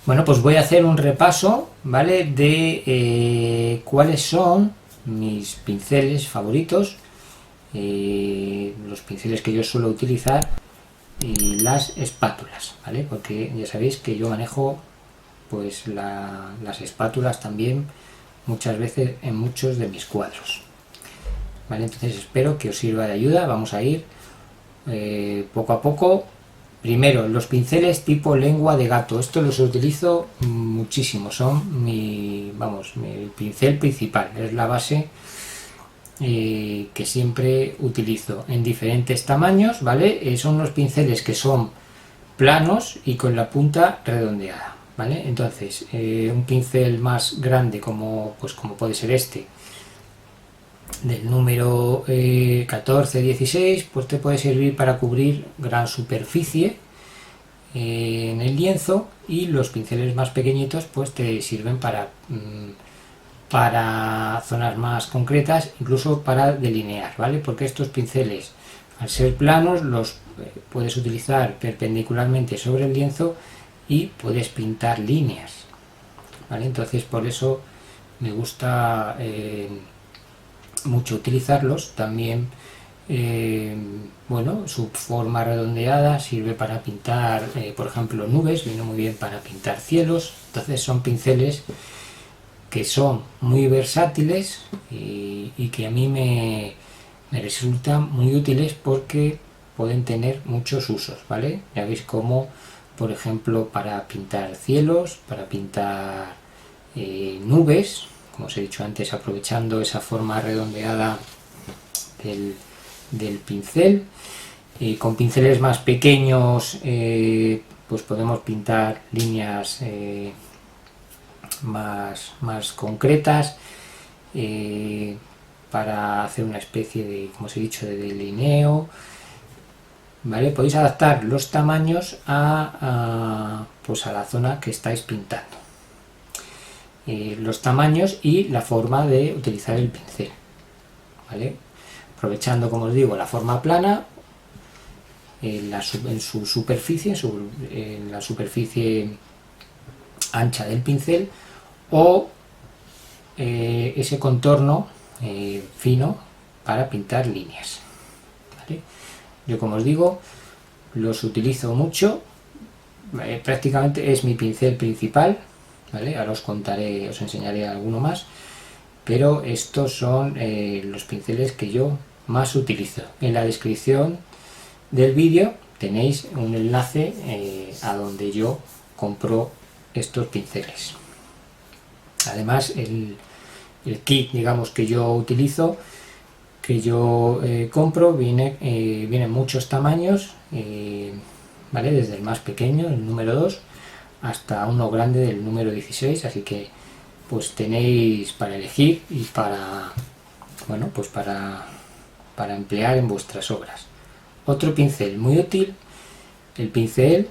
Bueno, pues voy a hacer un repaso, ¿vale? De cuáles son mis pinceles favoritos, los pinceles que yo suelo utilizar y las espátulas, ¿vale? Porque ya sabéis que yo manejo pues las espátulas también muchas veces en muchos de mis cuadros, ¿vale? Entonces espero que os sirva de ayuda. Vamos a ir poco a poco. Primero, los pinceles tipo lengua de gato. Estos los utilizo muchísimo. Son mi pincel principal. Es la base que siempre utilizo en diferentes tamaños, ¿vale? Son unos pinceles que son planos y con la punta redondeada, ¿vale? Entonces, un pincel más grande como puede ser este, del número 14-16, pues te puede servir para cubrir gran superficie en el lienzo, y los pinceles más pequeñitos pues te sirven para zonas más concretas, incluso para delinear, ¿vale? Porque estos pinceles, al ser planos, los puedes utilizar perpendicularmente sobre el lienzo y puedes pintar líneas, ¿vale? Entonces por eso me gusta mucho utilizarlos. También bueno, su forma redondeada sirve para pintar por ejemplo nubes, viene muy bien para pintar cielos. Entonces son pinceles que son muy versátiles y que a mí me resultan muy útiles porque pueden tener muchos usos, ¿vale? Ya veis como, por ejemplo, para pintar cielos, para pintar nubes, como os he dicho antes, aprovechando esa forma redondeada del pincel. Con pinceles más pequeños pues podemos pintar líneas más concretas para hacer una especie de, como os he dicho, de delineo, ¿vale? Podéis adaptar los tamaños pues a la zona que estáis pintando. Los tamaños y la forma de utilizar el pincel, ¿vale? Aprovechando, como os digo, la forma plana en su superficie, en la superficie ancha del pincel, o ese contorno fino para pintar líneas, ¿vale? Yo, como os digo, los utilizo mucho, prácticamente es mi pincel principal, ¿vale? Ahora os contaré, os enseñaré alguno más, pero estos son los pinceles que yo más utilizo. En la descripción del vídeo tenéis un enlace a donde yo compro estos pinceles. Además, el kit, digamos, que yo utilizo, que yo compro, viene en muchos tamaños, ¿vale? Desde el más pequeño, el número 2, hasta uno grande del número 16, así que pues tenéis para elegir y para, bueno, pues para emplear en vuestras obras. Otro pincel muy útil, el pincel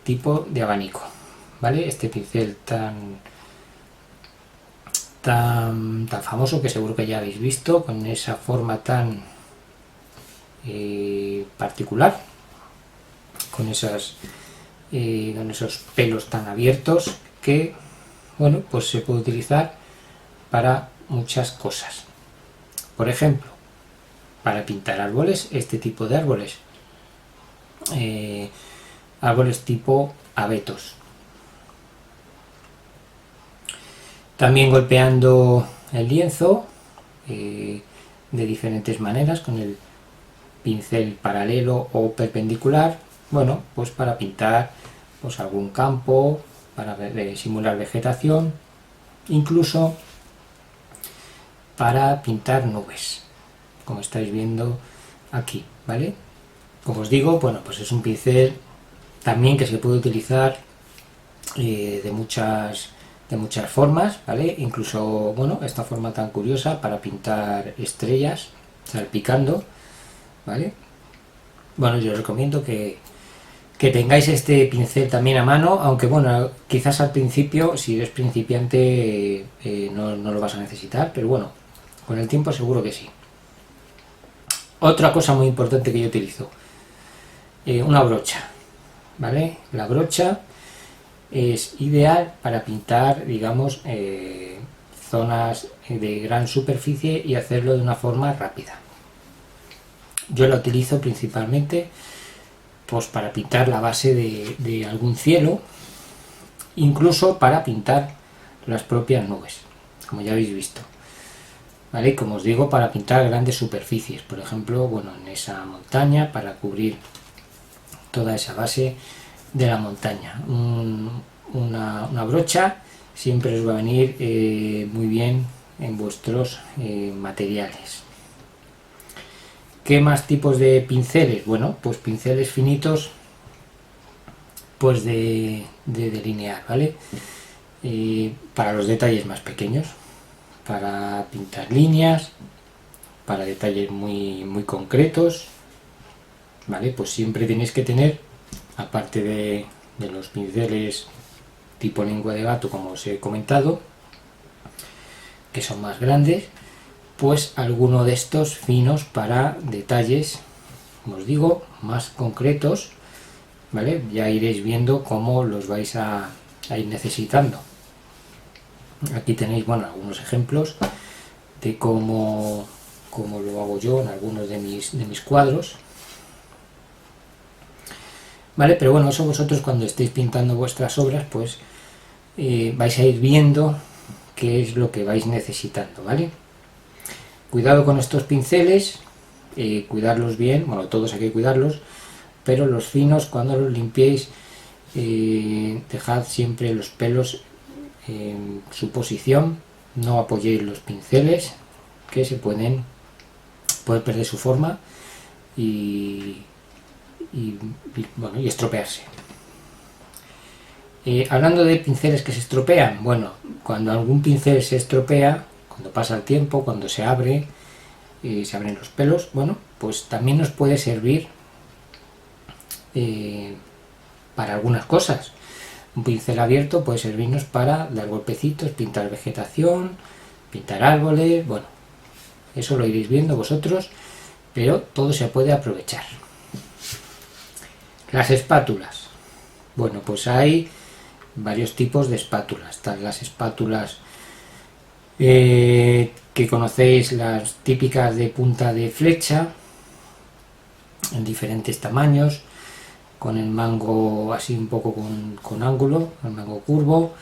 tipo de abanico, ¿vale? Este pincel tan famoso, que seguro que ya habéis visto, con esa forma tan particular, con esos pelos tan abiertos, que bueno, pues se puede utilizar para muchas cosas. Por ejemplo, para pintar árboles, este tipo de árboles, árboles tipo abetos. También golpeando el lienzo de diferentes maneras, con el pincel paralelo o perpendicular, bueno, pues para pintar pues algún campo, para simular vegetación, incluso para pintar nubes, como estáis viendo aquí, ¿vale? Como os digo, bueno, pues es un pincel también que se puede utilizar de muchas formas, ¿vale? Incluso, bueno, esta forma tan curiosa para pintar estrellas salpicando, ¿vale? Bueno, yo os recomiendo que tengáis este pincel también a mano, aunque bueno, quizás al principio, si eres principiante, no lo vas a necesitar, pero bueno, con el tiempo seguro que sí. Otra cosa muy importante que yo utilizo, una brocha, ¿vale? La brocha es ideal para pintar, digamos, zonas de gran superficie y hacerlo de una forma rápida. Yo la utilizo principalmente pues para pintar la base de algún cielo, incluso para pintar las propias nubes, como ya habéis visto. ¿Vale? Como os digo, para pintar grandes superficies, por ejemplo, bueno, en esa montaña, para cubrir toda esa base de la montaña. Una brocha siempre os va a venir muy bien en vuestros materiales. ¿Qué más tipos de pinceles? Bueno, pues pinceles finitos, pues de delinear, ¿vale? Para los detalles más pequeños, para pintar líneas, para detalles muy concretos, ¿vale? Pues siempre tenéis que tener, aparte de los pinceles tipo lengua de gato, como os he comentado, que son más grandes, pues alguno de estos finos para detalles, como os digo, más concretos, ¿vale? Ya iréis viendo cómo los vais a ir necesitando. Aquí tenéis, bueno, algunos ejemplos de cómo lo hago yo en algunos de mis cuadros, ¿vale? Pero bueno, eso vosotros cuando estéis pintando vuestras obras, pues vais a ir viendo qué es lo que vais necesitando, ¿vale? Cuidado con estos pinceles, cuidarlos bien, bueno, todos hay que cuidarlos, pero los finos, cuando los limpiéis, dejad siempre los pelos en su posición, no apoyéis los pinceles, que se pueden perder su forma y estropearse. Hablando de pinceles que se estropean, bueno, cuando algún pincel se estropea, cuando pasa el tiempo, cuando se abren los pelos, bueno, pues también nos puede servir para algunas cosas. Un pincel abierto puede servirnos para dar golpecitos, pintar vegetación, pintar árboles, bueno, eso lo iréis viendo vosotros, pero todo se puede aprovechar. Las espátulas. Bueno, pues hay varios tipos de espátulas. Están las espátulas que conocéis, las típicas de punta de flecha, en diferentes tamaños, con el mango así un poco con ángulo, el mango curvo,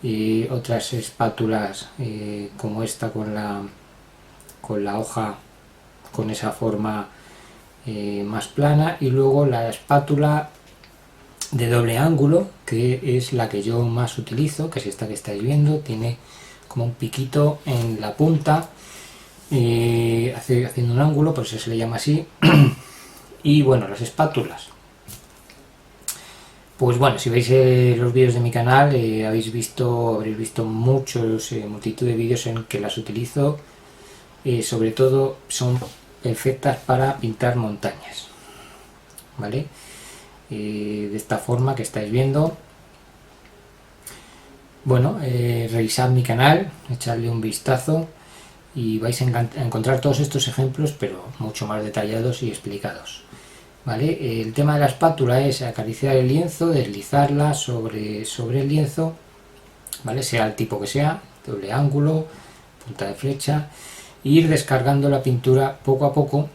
y otras espátulas como esta con la hoja con esa forma más plana, y luego la espátula de doble ángulo, que es la que yo más utilizo, que es esta que estáis viendo, tiene como un piquito en la punta, haciendo un ángulo, por eso se le llama así. Y bueno, las espátulas, pues bueno, si veis los vídeos de mi canal, habréis visto multitud de vídeos en que las utilizo, sobre todo son perfectas para pintar montañas, ¿vale? De esta forma que estáis viendo. Bueno, revisad mi canal, echadle un vistazo y vais a encontrar todos estos ejemplos, pero mucho más detallados y explicados, ¿vale? El tema de la espátula es acariciar el lienzo, deslizarla sobre el lienzo, ¿vale? Sea el tipo que sea, doble ángulo, punta de flecha, e ir descargando la pintura poco a poco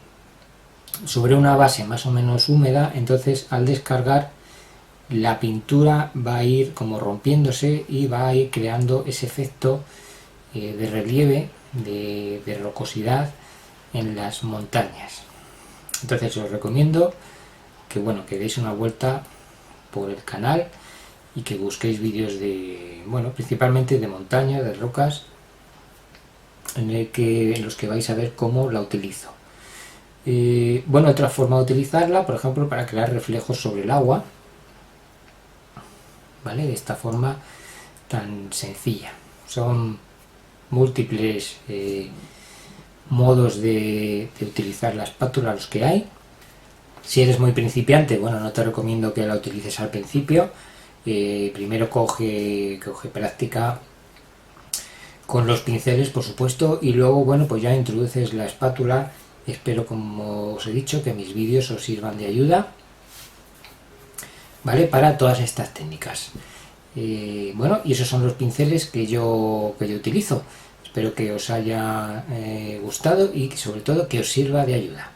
sobre una base más o menos húmeda. Entonces, al descargar, la pintura va a ir como rompiéndose y va a ir creando ese efecto de relieve, de rocosidad en las montañas. Entonces os recomiendo que deis una vuelta por el canal y que busquéis vídeos principalmente de montaña, de rocas, en los que vais a ver cómo la utilizo. Otra forma de utilizarla, por ejemplo, para crear reflejos sobre el agua, ¿vale? De esta forma tan sencilla. Son múltiples modos de utilizar la espátula los que hay. Si eres muy principiante, no te recomiendo que la utilices al principio. Primero coge práctica con los pinceles, por supuesto, y luego pues ya introduces la espátula. Espero, como os he dicho, que mis vídeos os sirvan de ayuda, ¿vale? Para todas estas técnicas. Bueno, y esos son los pinceles que yo utilizo. Espero que os haya gustado y que sobre todo que os sirva de ayuda.